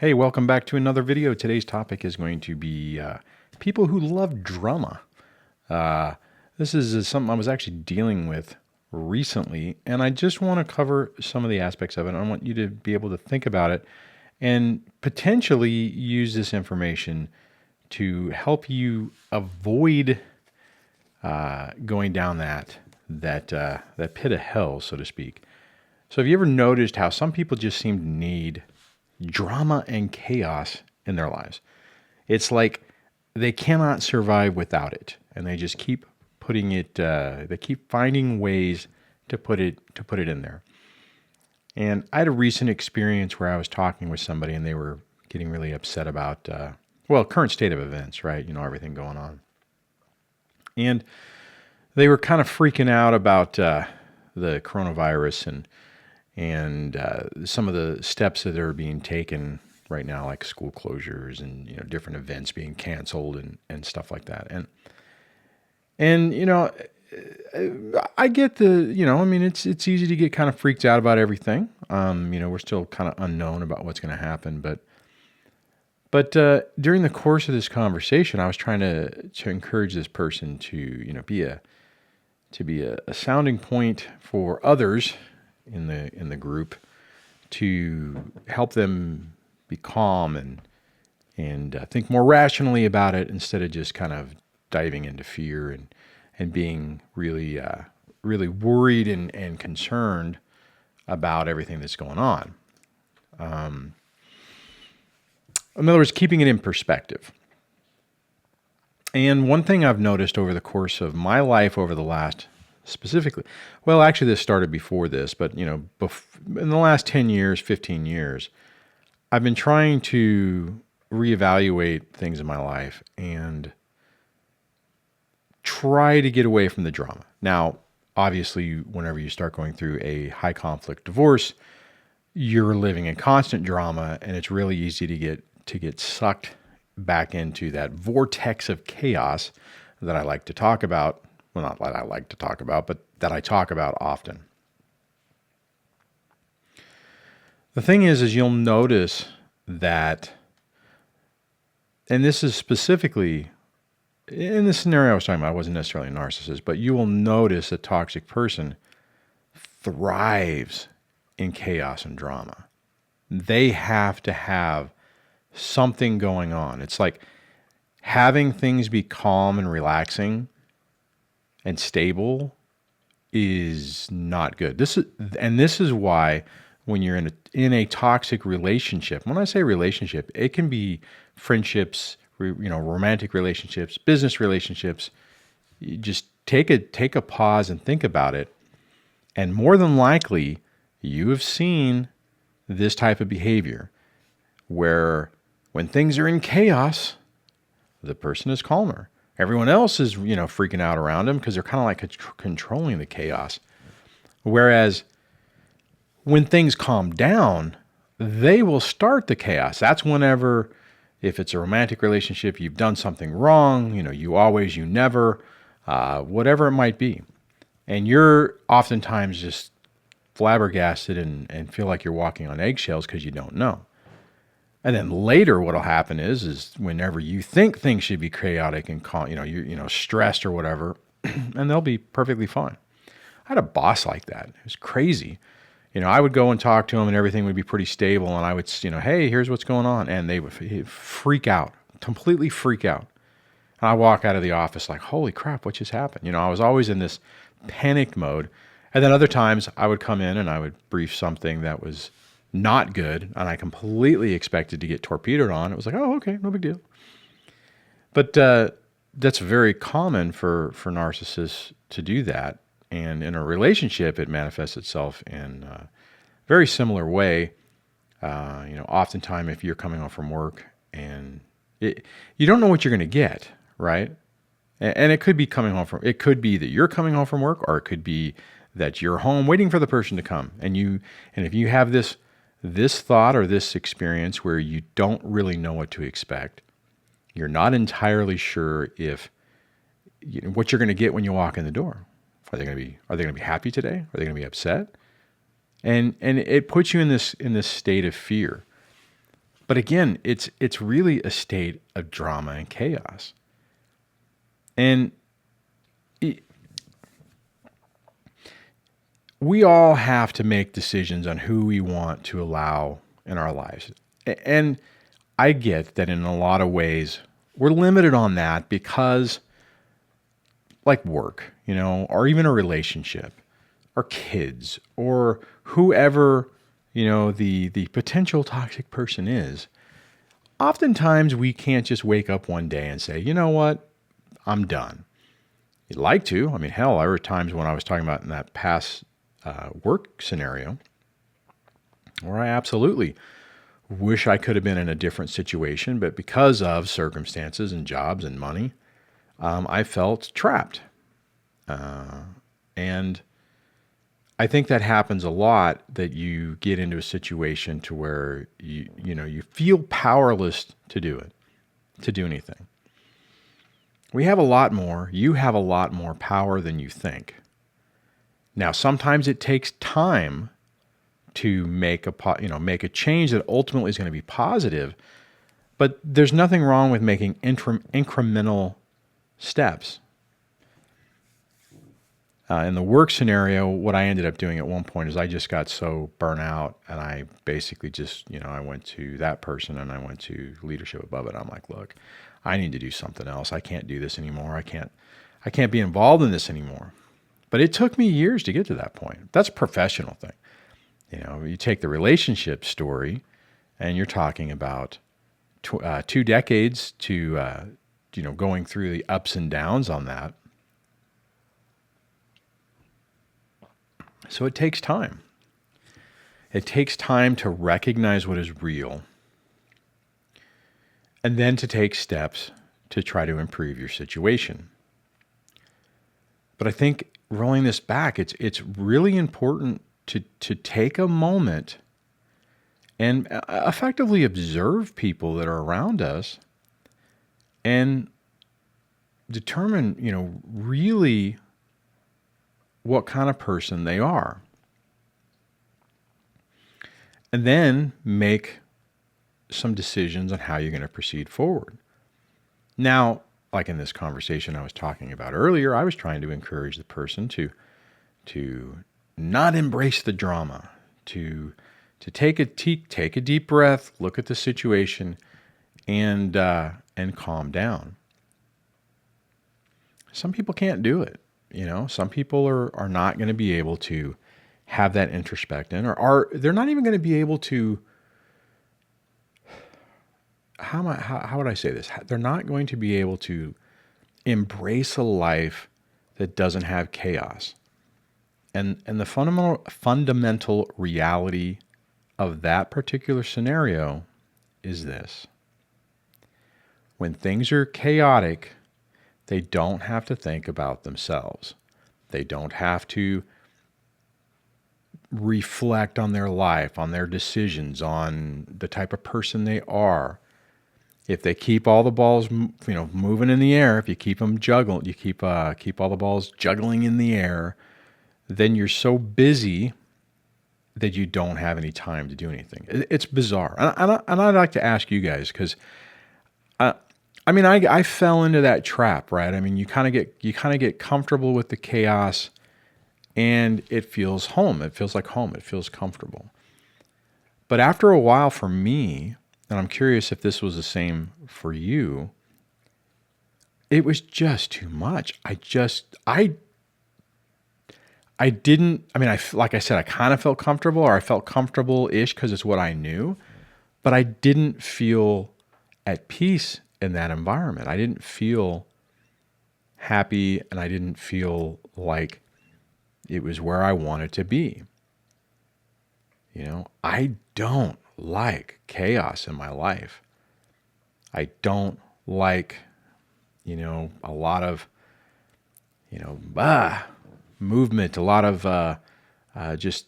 Hey, welcome back to another video. Today's topic is going to be people who love drama. This is something I was actually dealing with recently, and I just want to cover some of the aspects of it. I want you to be able to think about it and potentially use this information to help you avoid going down that pit of hell, so to speak. So have you ever noticed how some people just seem to need drama and chaos in their lives? It's like they cannot survive without it, and they just keep putting it. They keep finding ways to put it in there. And I had a recent experience where I was talking with somebody, and they were getting really upset about current state of events, right? You know, everything going on, and they were kind of freaking out about the coronavirus and some of the steps that are being taken right now, like school closures and different events being canceled and stuff like that. And I get it's easy to get kind of freaked out about everything. We're still kind of unknown about what's going to happen, but during the course of this conversation, I was trying to encourage this person to be a sounding point for others in the group, to help them be calm and think more rationally about it, instead of just kind of diving into fear and being really really worried and concerned about everything that's going on. In other words, keeping it in perspective. And one thing I've noticed over the course of my life over the last specifically, well, actually this started before this, but in the last 10 years, 15 years, I've been trying to reevaluate things in my life and try to get away from the drama. Now, obviously, whenever you start going through a high conflict divorce, you're living in constant drama, and it's really easy to get sucked back into that vortex of chaos that I like to talk about. Well, not that I like to talk about, but that I talk about often. The thing is you'll notice that, and this is specifically in the scenario I was talking about, I wasn't necessarily a narcissist, but you will notice a toxic person thrives in chaos and drama. They have to have something going on. It's like having things be calm and relaxing and stable is not good. This is why when you're in a toxic relationship, when I say relationship, it can be friendships, romantic relationships, business relationships. You just take a pause and think about it. And more than likely, you have seen this type of behavior where when things are in chaos, the person is calmer. Everyone else is, freaking out around them because they're kind of like controlling the chaos. Whereas when things calm down, they will start the chaos. That's whenever, if it's a romantic relationship, you've done something wrong, you always, you never, whatever it might be. And you're oftentimes just flabbergasted and feel like you're walking on eggshells because you don't know. And then later, what'll happen is whenever you think things should be chaotic and calm, you're stressed or whatever, and they'll be perfectly fine. I had a boss like that. It was crazy. I would go and talk to him, and everything would be pretty stable, and I would, hey, here's what's going on, and they would freak out, completely freak out. And I walk out of the office like, holy crap, what just happened? I was always in this panicked mode, and then other times I would come in and I would brief something that was not good, and I completely expected to get torpedoed on. It was like, oh, okay, no big deal. But that's very common for narcissists to do that. And in a relationship, it manifests itself in a very similar way. Oftentimes if you're coming home from work and you don't know what you're going to get, right? And it could be it could be that you're coming home from work, or it could be that you're home waiting for the person to come. And if you have this thought or this experience where you don't really know what to expect, you're not entirely sure if what you're going to get when you walk in the door. Are they going to be happy today? Are they going to be upset? And it puts you in this state of fear. But again, it's really a state of drama and chaos. And it, we all have to make decisions on who we want to allow in our lives. And I get that in a lot of ways we're limited on that because, like work, or even a relationship, or kids, or whoever, the potential toxic person is. Oftentimes we can't just wake up one day and say, you know what, I'm done. You'd like to. I mean, hell, there were times when I was talking about in that past work scenario where I absolutely wish I could have been in a different situation, but because of circumstances and jobs and money, I felt trapped. And I think that happens a lot, that you get into a situation to where you feel powerless to do anything. We have a lot more. You have a lot more power than you think. Now, sometimes it takes time to make a change that ultimately is going to be positive, but there's nothing wrong with making incremental steps. In the work scenario, what I ended up doing at one point is I just got so burnt out, and I basically just, I went to that person and I went to leadership above it. I'm like, look, I need to do something else. I can't do this anymore. I can't be involved in this anymore. But it took me years to get to that point. That's a professional thing. You take the relationship story, and you're talking about 2 decades to, going through the ups and downs on that. So it takes time. It takes time to recognize what is real, and then to take steps to try to improve your situation. But I think rolling this back, it's really important to take a moment and effectively observe people that are around us and determine, really what kind of person they are. And then make some decisions on how you're going to proceed forward. Now, like in this conversation I was talking about earlier, I was trying to encourage the person to not embrace the drama, to take a deep breath, look at the situation, and calm down. Some people can't do it. Some people are not going to be able to have that introspection, or they're not even going to be able to. How would I say this? They're not going to be able to embrace a life that doesn't have chaos. And the fundamental reality of that particular scenario is this. When things are chaotic, they don't have to think about themselves. They don't have to reflect on their life, on their decisions, on the type of person they are. If they keep all the balls, moving in the air, if you keep them juggling, you keep all the balls juggling in the air, then you're so busy that you don't have any time to do anything. It's bizarre. And I'd like to ask you guys, because I fell into that trap, right? I mean, you kind of get comfortable with the chaos, and it feels home. It feels like home. It feels comfortable. But after a while, for me, and I'm curious if this was the same for you, it was just too much. Like I said, I kind of felt comfortable, or I felt comfortable-ish because it's what I knew, but I didn't feel at peace in that environment. I didn't feel happy, and I didn't feel like it was where I wanted to be. I don't like chaos in my life. I don't like, a lot of, movement, a lot of just,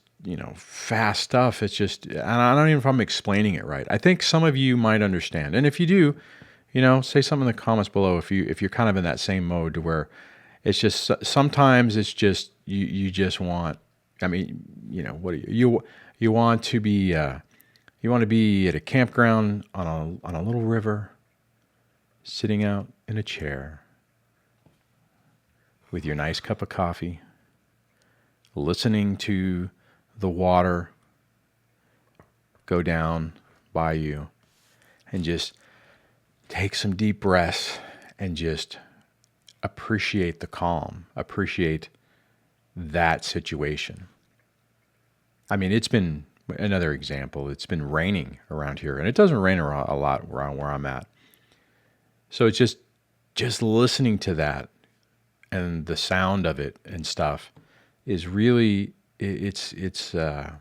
fast stuff. It's just, and I don't even know if I'm explaining it right. I think some of you might understand. And if you do, say something in the comments below if you're kind of in that same mode to where it's just, sometimes it's just, you just want, what do you want to be, You want to be at a campground on a little river, sitting out in a chair with your nice cup of coffee, listening to the water go down by you, and just take some deep breaths and just appreciate the calm, appreciate that situation. I mean, it's been another example. It's been raining around here, and it doesn't rain a lot around where I'm at. So it's just listening to that and the sound of it and stuff is really it's kind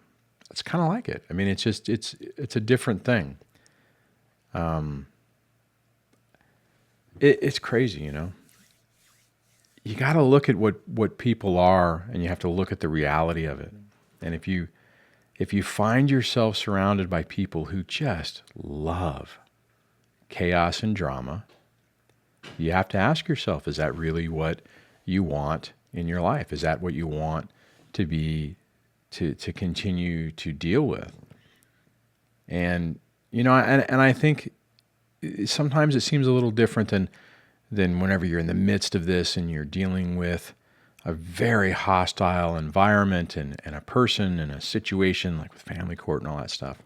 of like it. I mean, it's a different thing. It's crazy, you know. You got to look at what people are, and you have to look at the reality of it. And if you find yourself surrounded by people who just love chaos and drama, you have to ask yourself, is that really what you want in your life? Is that what you want to be, to continue to deal with? And, you know, and I think sometimes it seems a little different than whenever you're in the midst of this and you're dealing with a very hostile environment and a person and a situation like with family court and all that stuff.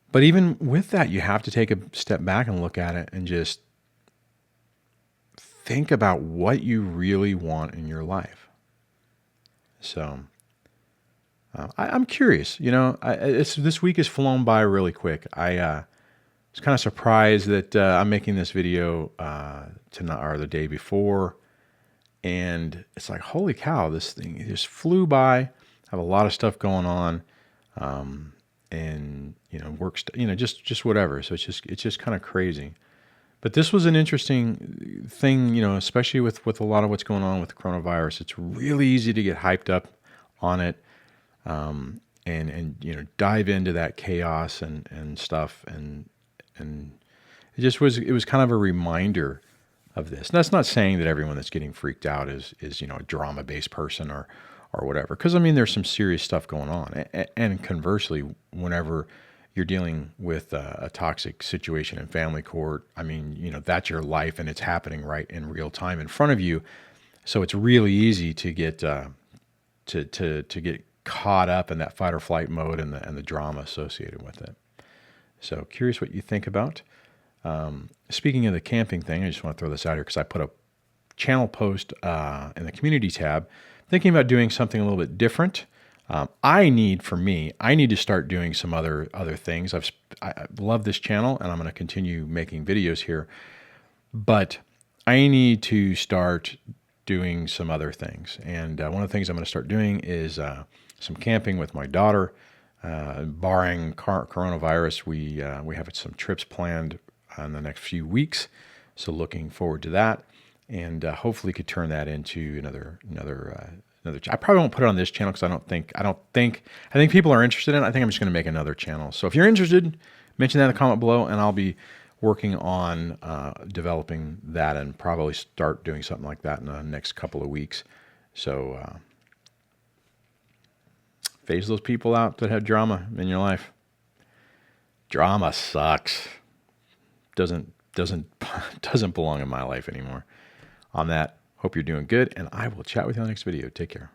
But even with that, you have to take a step back and look at it and just think about what you really want in your life. So I'm curious, you know, this week has flown by really quick. I was kind of surprised that I'm making this video tonight or the day before, and it's like, holy cow, this thing just flew by. I have a lot of stuff going on, and you know, just whatever. So it's just kind of crazy. But this was an interesting thing, you know, especially with a lot of what's going on with the coronavirus. It's really easy to get hyped up on it, and you know, dive into that chaos and stuff, and it was kind of a reminder of this. And that's not saying that everyone that's getting freaked out is you know, a drama-based person or whatever, because I mean, there's some serious stuff going on. And conversely, whenever you're dealing with a toxic situation in family court, I mean, you know, that's your life and it's happening right in real time in front of you. So it's really easy to get to get caught up in that fight or flight mode and the drama associated with it. So curious what you think about. Speaking of the camping thing, I just want to throw this out here because I put a channel post in the community tab thinking about doing something a little bit different. I need to start doing some other things. I love this channel and I'm going to continue making videos here, but I need to start doing some other things. And one of the things I'm going to start doing is some camping with my daughter. Barring coronavirus, we have some trips planned in the next few weeks. So looking forward to that, and hopefully could turn that into another. I probably won't put it on this channel because I think people are interested in it. I think I'm just going to make another channel. So if you're interested, mention that in the comment below, and I'll be working on developing that and probably start doing something like that in the next couple of weeks. So phase those people out that have drama in your life. Drama sucks. Doesn't belong in my life anymore. On that, hope you're doing good, and I will chat with you on the next video. Take care.